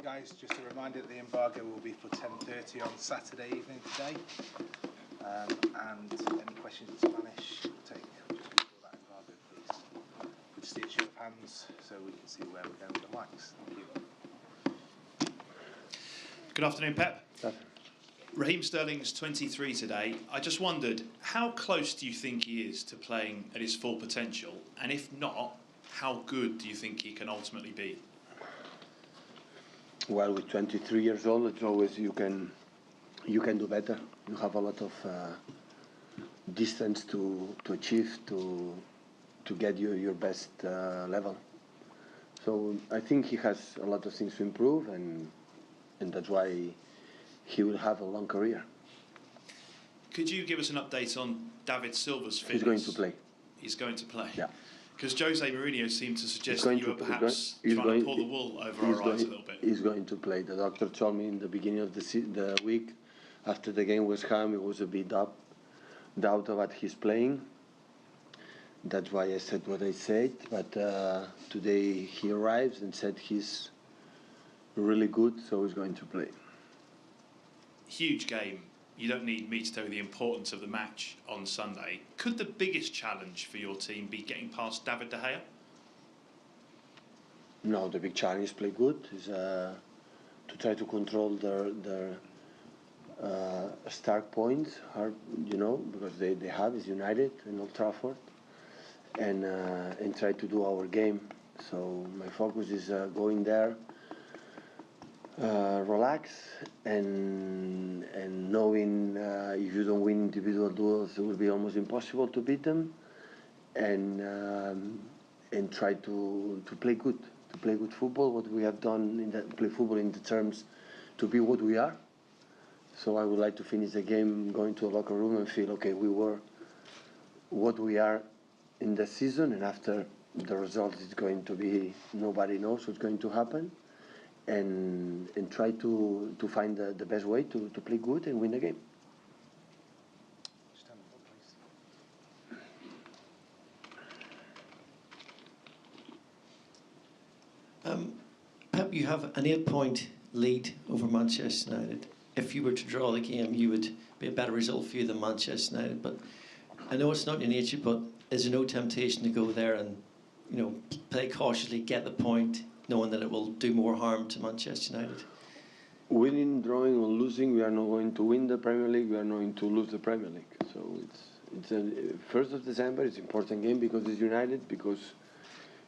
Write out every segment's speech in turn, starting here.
guys, just a reminder that the embargo will be for 10:30 on Saturday evening today. And any questions in Spanish, we'll take just before that embargo, please. We'll just see a show of hands so we can see where we're going with the mics. Thank you. Good afternoon, Pep. Raheem Sterling's 23 today. I just wondered, how close do you think he is to playing at his full potential? And if not, how good do you think he can ultimately be? Well, with 23 years old, it's always you can do better. You have a lot of distance to achieve to get your best level. So I think he has a lot of things to improve, and that's why he will have a long career. Could you give us an update on David Silva's fitness? He's going to play. He's going to play? Yeah. Because Jose Mourinho seemed to suggest that you were perhaps trying to pull the wool over our eyes a little bit. He's going to play. The doctor told me in the beginning of the week, after the game was Ham, it was a bit doubt about his playing. That's why I said what I said. But today he arrives and said he's really good, so he's going to play. Huge game. You don't need me to tell you the importance of the match on Sunday. Could the biggest challenge for your team be getting past David De Gea? No, the big challenge is play good. Is to try to control their start points, because they have is United and Old Trafford, and try to do our game. So my focus is going there, relax, and knowing if you don't win individual duels, it will be almost impossible to beat them, and try to play good, football. What we have done play football in the terms to be what we are. So I would like to finish the game going to a locker room and feel okay. We were what we are in the season, and after the result is going to be nobody knows what's going to happen. And try to find the best way to play good and win the game. Stand up, please. Pep, you have an 8-point lead over Manchester United. If you were to draw the game, you would be a better result for you than Manchester United. But I know it's not your nature, but is there no temptation to go there and play cautiously, get the point, knowing that it will do more harm to Manchester United? Winning, drawing, or losing, we are not going to win the Premier League. We are not going to lose the Premier League. So it's 1st of December. It's an important game because it's United, because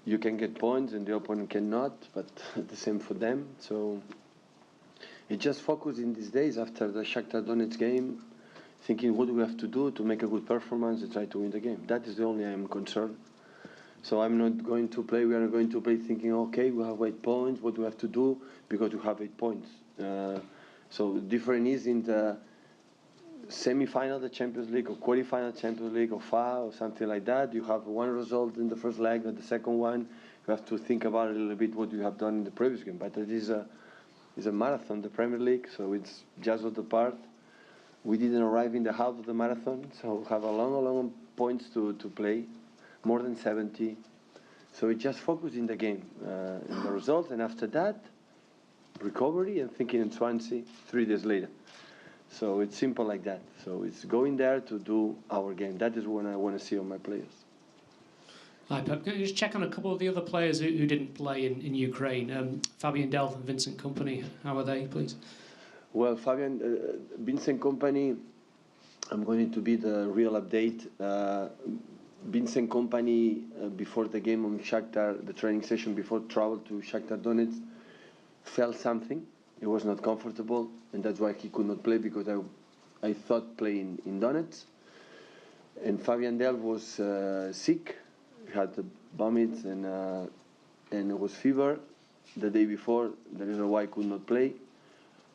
you can get points and the opponent cannot. But the same for them. So it just focus in these days after the Shakhtar Donetsk game, thinking what do we have to do to make a good performance and try to win the game. That is the only I am concerned. So I'm not going to play. We are not going to play thinking, okay, we have 8 points. What do we have to do? Because we have 8 points. So the difference is in the semi-final of the Champions League or quarter-final Champions League or FA or something like that. You have one result in the first leg, or the second one. You have to think about a little bit what you have done in the previous game. But it is a marathon, the Premier League. So it's just of the part. We didn't arrive in the half of the marathon, so we have a long points to play. More than 70, so it just focus in the game, in the results, and after that, recovery and thinking in Swansea 3 days later. So it's simple like that. So it's going there to do our game. That is what I want to see on my players. Hi Pep, can you just check on a couple of the other players who didn't play in Ukraine? Fabian Delph and Vincent Kompany, how are they, please? Well, Vincent Kompany, I'm going to be the real update. Vincent Kompany, before the game on Shakhtar, the training session before travel to Shakhtar Donetsk, felt something. He was not comfortable, and that's why he could not play, because I thought playing in Donetsk. And Fabian Delph was sick. He had vomits and it was fever the day before. The reason why I could not play.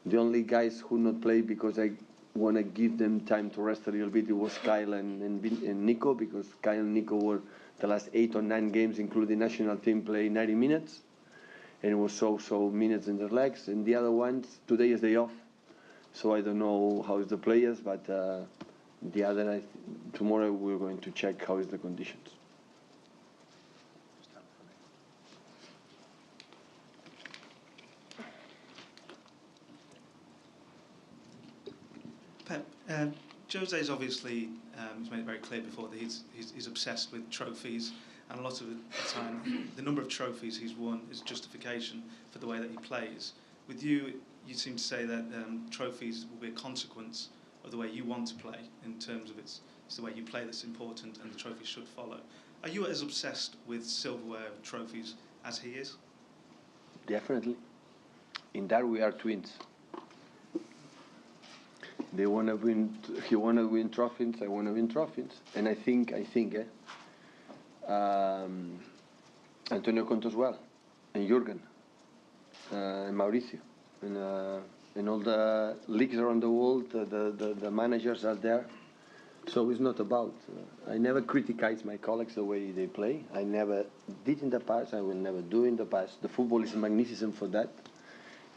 The only guys who not play because I want to give them time to rest a little bit, it was Kyle and Nico, because Kyle and Nico were the last 8 or 9 games, including national team, play 90 minutes, and it was so minutes in their legs. And the other ones, today is day off, so I don't know how is the players, but the other tomorrow we're going to check how is the conditions. Jose's obviously he's made it very clear before that he's obsessed with trophies, and a lot of the time the number of trophies he's won is justification for the way that he plays. With you, you seem to say that trophies will be a consequence of the way you want to play, in terms of it's the way you play that's important, and the trophies should follow. Are you as obsessed with silverware trophies as he is? Definitely. In that we are twins. They want to win. He want to win trophies. I want to win trophies. And I think, Antonio Conte as well, and Jurgen, and Mauricio, and all the leagues around the world. The managers are there. So it's not about. I never criticize my colleagues the way they play. I never did in the past. I will never do in the past. The football is magnificent for that,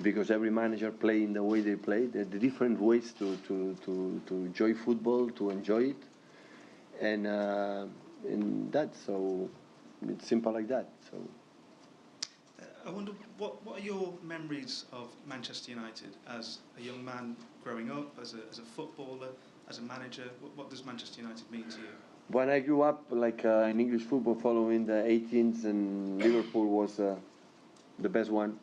because every manager play in the way they play. There are different ways to enjoy football, to enjoy it, and that. So it's simple like that. So I wonder what are your memories of Manchester United as a young man growing up, as a footballer, as a manager? What does Manchester United mean to you? When I grew up, like in English football, following the 18s, and Liverpool was the best one.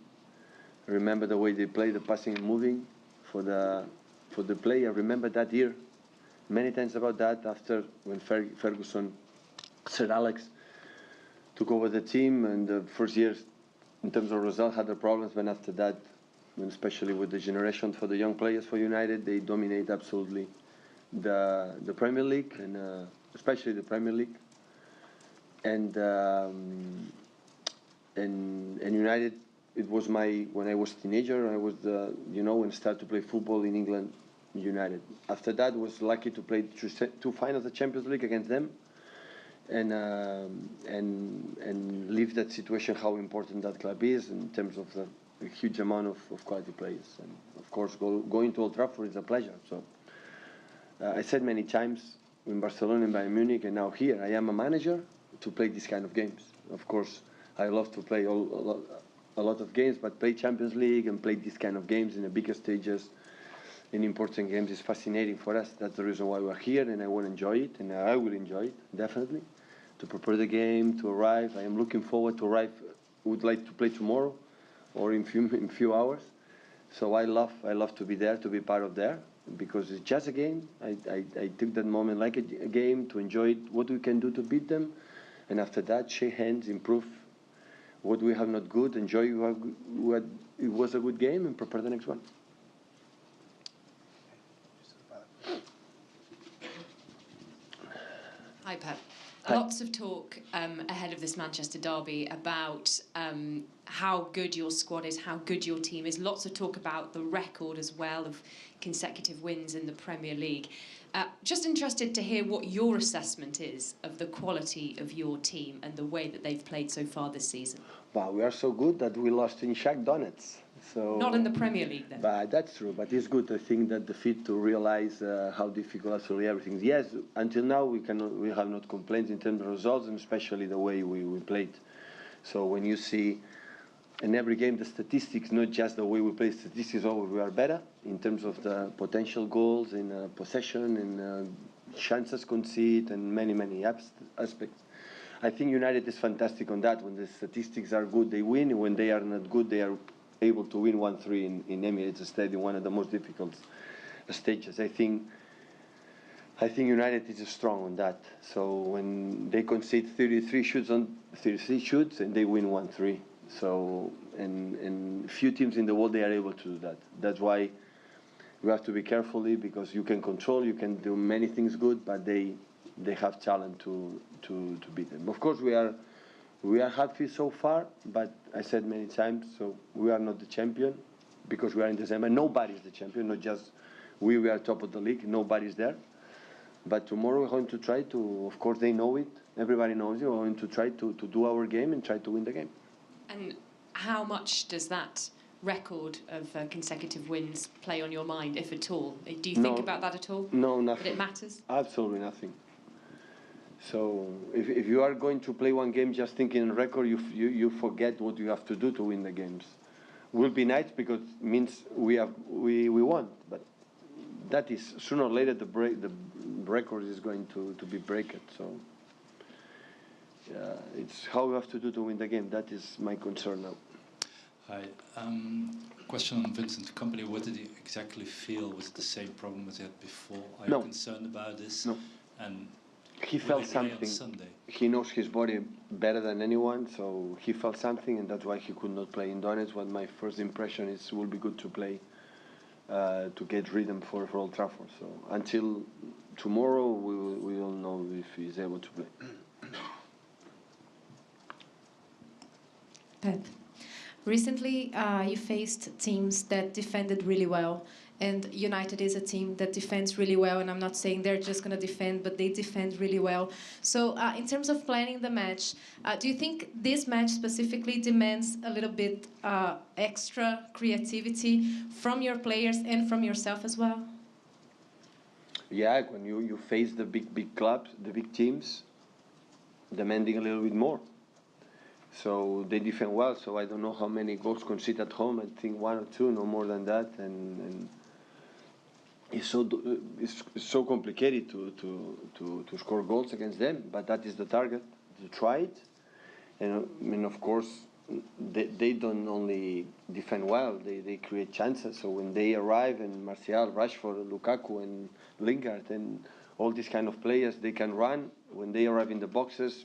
I remember the way they play, the passing and moving for the play. I remember that year many times about that. After when Ferguson, Sir Alex took over the team, and the first years in terms of result had the problems. But after that, when especially with the generation for the young players for United, they dominate absolutely the Premier League, and especially the Premier League, and United. It was when I was a teenager. I was when I started to play football in England, United. After that, I was lucky to play two finals of the Champions League against them, and leave that situation how important that club is in terms of the huge amount of quality players. And of course, going to Old Trafford is a pleasure. So I said many times in Barcelona and Bayern Munich, and now here I am a manager to play this kind of games. Of course, I love to play a lot of games, but play Champions League and play these kind of games in the bigger stages, in important games, is fascinating for us. That's the reason why we're here, and I want to enjoy it, and I will enjoy it, definitely, to prepare the game, to arrive. I am looking forward to arrive. Would like to play tomorrow or in few hours. So I love to be there, to be part of there, because it's just a game. I took that moment like a game, to enjoy it, what we can do to beat them, and after that, shake hands, improve what we have not good, enjoy what it was a good game, and prepare the next one. Hi, Pep. Hi. Lots of talk ahead of this Manchester derby about how good your squad is, how good your team is. Lots of talk about the record as well of consecutive wins in the Premier League. Just interested to hear what your assessment is of the quality of your team and the way that they've played so far this season. Wow, we are so good that we lost in Shakhtar Donetsk. So, not in the Premier League, then. But that's true. But it's good, I think, that the fit to realize how difficult actually everything is. Yes, until now we have not complained in terms of results, and especially the way we played. So when you see in every game the statistics, not just the way we play, statistics always we are better in terms of the potential goals, in possession, in chances conceded, and many aspects. I think United is fantastic on that. When the statistics are good, they win. And when they are not good, they are able to win 1-3 in Emirates Stadium, one of the most difficult stages. I think United is strong on that. So when they concede 33 shoots, and they win 1-3. So and few teams in the world, they are able to do that. That's why we have to be carefully, because you can control, you can do many things good, but they have talent to beat them. Of course, we are happy so far, but I said many times, so we are not the champion, because we are in December. Nobody is the champion, not just we are top of the league. Nobody's there. But tomorrow we're going to try to, of course they know it, everybody knows it, we're going to try to do our game and try to win the game. And how much does that record of consecutive wins play on your mind, if at all? Do you think about that at all? No, nothing. That it matters? Absolutely nothing. So if you are going to play one game just thinking record, you forget what you have to do to win the games. Will be nice because it means we won, but that is sooner or later the record is going to be broken. So it's how we have to do to win the game. That is my concern now. Hi. Question on Vincent Kompany. What did he exactly feel? Was it the same problem as he had before? Are you concerned about this? No. And he felt something. He knows his body better than anyone, so he felt something, and that's why he could not play in Donetsk. What my first impression is, will be good to play, to get rhythm for Old Trafford. So until tomorrow, we will know if he's able to play. Pep, recently you faced teams that defended really well, and United is a team that defends really well, and I'm not saying they're just going to defend, but they defend really well. So in terms of planning the match, do you think this match specifically demands a little bit extra creativity from your players and from yourself as well? Yeah, when you face the big clubs, the big teams, demanding a little bit more. So they defend well, so I don't know how many goals conceded at home. I think 1 or 2, no more than that. And it's so complicated to score goals against them, but that is the target, to try it. And I mean, of course, they don't only defend well, they create chances. So when they arrive, and Martial, Rashford, Lukaku, and Lingard, and all these kind of players, they can run. When they arrive in the boxes,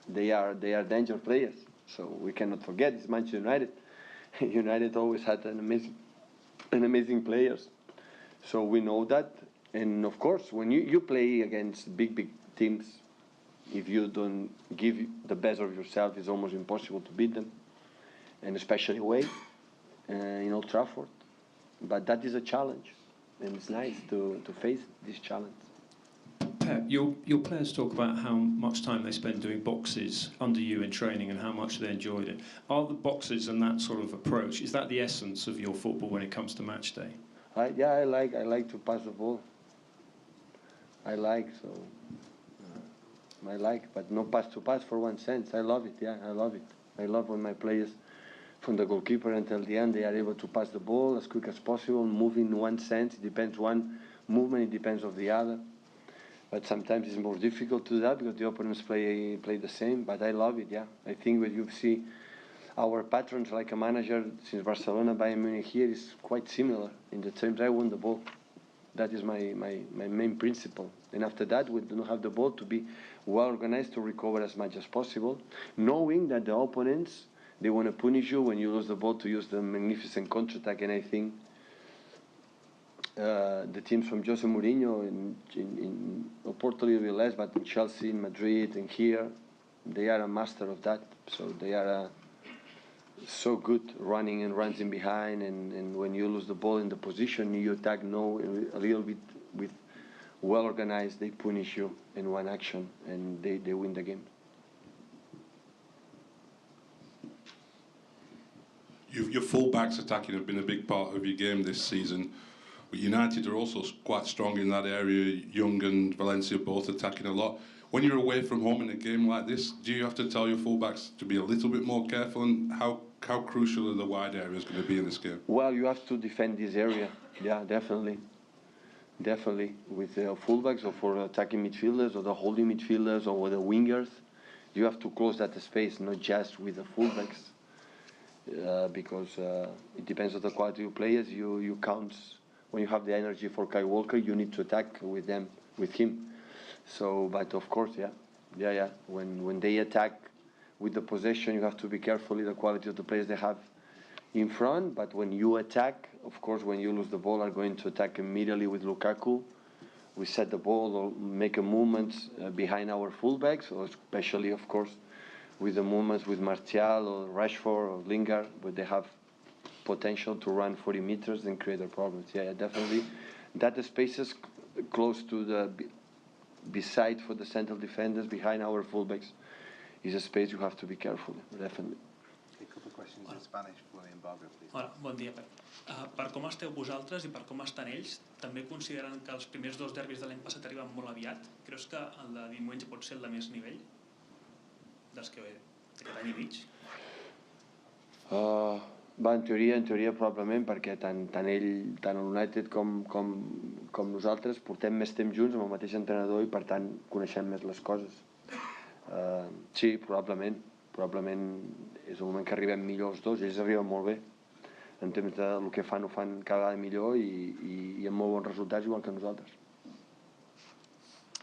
they are danger players. So we cannot forget it's Manchester United. United always had an amazing players. So we know that. And of course, when you play against big teams, if you don't give the best of yourself, it's almost impossible to beat them, and especially away in Old Trafford. But that is a challenge, and it's nice to face this challenge. Pep, your players talk about how much time they spend doing boxes under you in training and how much they enjoyed it. Are the boxes and that sort of approach, is that the essence of your football when it comes to match day? I like to pass the ball. I like, but no pass to pass for 1 sense. I love it, I love it. I love when my players, from the goalkeeper until the end, they are able to pass the ball as quick as possible, move in 1 sense. It depends one movement, it depends of the other. But sometimes it's more difficult to do that because the opponents play the same. But I love it, I think when you see our patterns like a manager since Barcelona, Bayern Munich here is quite similar in the terms I won the ball. That is my main principle. And after that, we do not have the ball to be well organized to recover as much as possible, knowing that the opponents, they want to punish you when you lose the ball to use the magnificent counter-attack. And I think the teams from Jose Mourinho in Porto a little bit less, but in Chelsea, in Madrid, and here, they are a master of that. So they are so good running and runs in behind, and when you lose the ball in the position, you attack a little bit with well organized, they punish you in one action, and they win the game. Your full-backs attacking have been a big part of your game this season. But United are also quite strong in that area. Young and Valencia both attacking a lot. When you're away from home in a game like this, do you have to tell your full-backs to be a little bit more careful? And how crucial are the wide areas going to be in this game? Well, you have to defend this area. Yeah, definitely. Definitely. With the full-backs or for attacking midfielders or the holding midfielders or with the wingers, you have to close that space, not just with the full-backs. Because it depends on the quality of players. You count. When you have the energy for Kyle Walker, you need to attack with him. So, but of course, yeah. When they attack with the possession, you have to be careful with the quality of the players they have in front. But when you attack, of course, when you lose the ball, are going to attack immediately with Lukaku. We set the ball or make a movement behind our fullbacks, or especially, of course, with the movements with Martial or Rashford or Lingard, where they have potential to run 40 meters and create a problem. Yeah, definitely. That spaces close to the beside for the central defenders behind our fullbacks is a space you have to be careful. Definitely. A couple of questions in Spanish for the embargo, please. Hola, bon dia, Pep. Per com esteu vosaltres i per com estan ells, també considerant que els primers 2 derbis de l'any passat arriben molt aviat, creus que el de diumenge pot ser el de més nivell dels que d'aquest any i mig? Va, en teoria probablement, perquè tant el United com nosaltres portem més temps junts amb el mateix entrenador i per tant coneixem més les coses. Sí, probablement és el moment que arribem millor els dos, ells arriben molt bé. En termes del que fan, ho fan cada vegada millor i amb molt bons resultats, igual que nosaltres.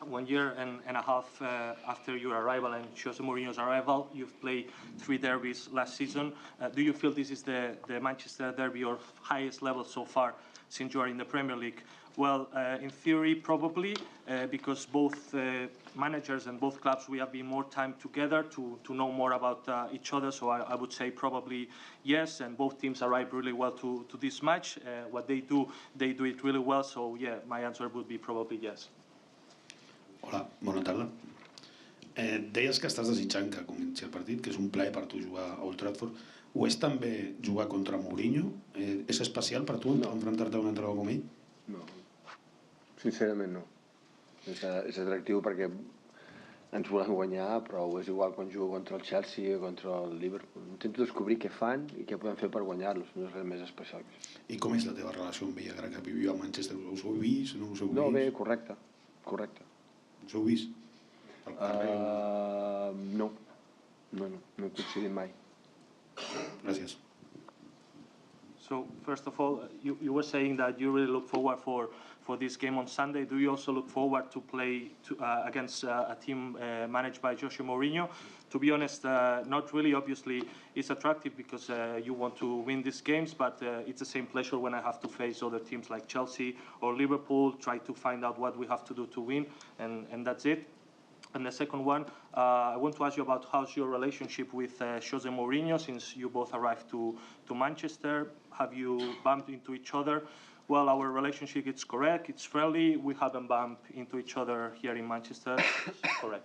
1 year and a half after your arrival and Jose Mourinho's arrival, you've played 3 derbies last season. Do you feel this is the Manchester derby or highest level so far since you are in the Premier League? Well, in theory, probably, because both managers and both clubs, we have been more time together to know more about each other. So I would say probably yes, and both teams arrived really well to this match. What they do it really well. So yeah, my answer would be probably yes. Hola, bona tarda. Deies que estàs desitjant que comenci el partit, que és un plaer per tu jugar a Old Trafford. Ho és també jugar contra Mourinho? És especial per tu enfrontar-te a un entrenador com ell? No, sincerament no. És atractiu perquè ens volem guanyar, però és igual quan jugo contra el Chelsea o contra el Liverpool. Intento descobrir què fan i què podem fer per guanyar-los, no és res més especial. I com és la teva relació amb ell, que viviu a Manchester? Us heu vist? No us heu vist? No, bé, correcte. Us heu vist? No he coincidit mai. Gràcies. So first of all, you were saying that you really look forward for this game on Sunday. Do you also look forward to play against a team managed by Jose Mourinho? To be honest, not really. Obviously, it's attractive because you want to win these games, but it's the same pleasure when I have to face other teams like Chelsea or Liverpool, try to find out what we have to do to win, and that's it. And the second one, I want to ask you about how's your relationship with Jose Mourinho since you both arrived to Manchester. Have you bumped into each other? Well, our relationship is correct, it's friendly. We haven't bumped into each other here in Manchester. It's correct.